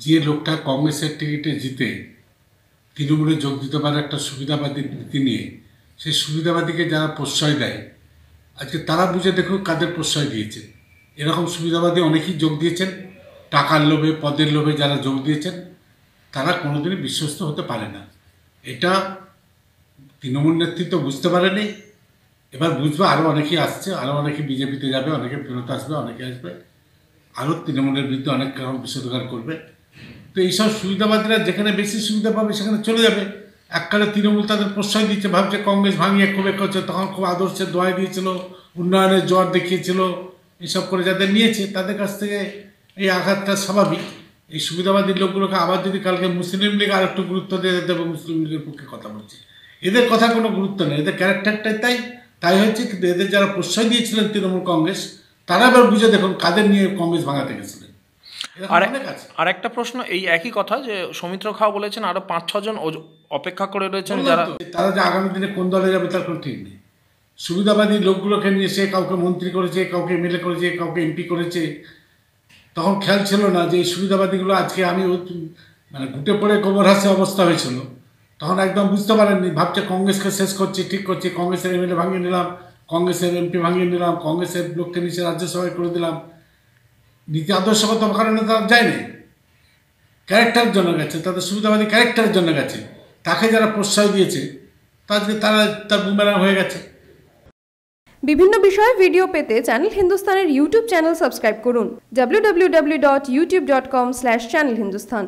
যে লোকটা কংগ্রেসের টিকিটে জিতে তৃণমূলে যোগ দিতে পারে একটা সুবিধাবাদী নীতি নিয়ে, সেই সুবিধাবাদীকে যারা প্রশ্রয় দেয়, আজকে তারা বুঝে দেখুন কাদের প্রশ্রয় দিয়েছে। এরকম সুবিধাবাদী অনেকেই যোগ দিয়েছেন, টাকার লোভে পদের লোভে যারা যোগ দিয়েছেন তারা কোনোদিনই বিশ্বস্ত হতে পারে না। এটা তৃণমূল নেতৃত্ব বুঝতে পারেনি, এবার বুঝবে। আরও অনেকেই আসছে, আরও অনেকে বিজেপিতে যাবে, অনেকে ফেরত আসবে, অনেকে আসবে, আরও তৃণমূলের বিরুদ্ধে অনেক রকম বিষোদ্গার করবে। তো এইসব সুবিধাবাদীরা যেখানে বেশি সুবিধা পাবে সেখানে চলে যাবে। এককালে তৃণমূল তাদের প্রশ্রয় দিচ্ছে, ভাবছে কংগ্রেস ভাঙিয়ে খুব করছে, তখন খুব আদর্শের দোয়াই দিয়েছিল, উন্নয়নের জোয়ার দেখিয়েছিল, এসব করে যাদের নিয়েছে তাদের কাছ থেকে এই আঘাতটা স্বাভাবিক। এই সুবিধাবাদী লোকগুলোকে আবার যদি কালকে মুসলিম লীগ আর একটু গুরুত্ব দিয়ে দেবে, মুসলিম লীগের পক্ষে কথা বলছে, এদের কথা কোনো গুরুত্ব নেই, এদের ক্যারেক্টারটাই তাই হয়েছে। কিন্তু এদের যারা প্রশ্রয় দিয়েছিলেন তৃণমূল কংগ্রেস, তারা এবার বুঝে দেখুন কাদের নিয়ে কংগ্রেস ভাঙাতে গেছিলেন। আর একটা প্রশ্ন, এই একই কথা যে সৌমিত্র খাঁ বলেছেন আরো 5-6 জন অপেক্ষা করে রয়েছেন, তারা যে আগামী দিনে কোন দলে যাবে তার কোনো ঠিক নেই। সুবিধাবাদী লোকগুলোকে নিয়ে সে কাউকে মন্ত্রী করেছে, কাউকে এমএলএ করেছে, কাউকে এমপি করেছে। তখন খেয়াল ছিল না যে এই সুবিধাবাদীগুলো আজকে আমি মানে ঘুটে পড়ে গোবর হাসে অবস্থা হয়েছিল, তখন একদম বুঝতে পারেননি, ভাবছে কংগ্রেসকে শেষ করছি, ঠিক করছি, কংগ্রেসের এমএলএ ভাঙিয়ে নিলাম, কংগ্রেসের এমপি ভাঙিয়ে নিলাম, কংগ্রেসের লোককে নিচে রাজ্যসভায় করে দিলাম। নীতি আদর্শগত কারণে তারা যায়নি, ক্যারেক্টারের জন্য গেছে, তাদের সুবিধাবাদী ক্যারেক্টারের জন্য গেছে। তাকে যারা প্রশ্রয় দিয়েছে তার বুমেরাং হয়ে গেছে। বিভিন্ন বিষয়ে ভিডিও পেতে চ্যানেল হিন্দুস্তানের ইউটিউব চ্যানেল সাবস্ক্রাইব করুন www.youtube.com/channelhindustan।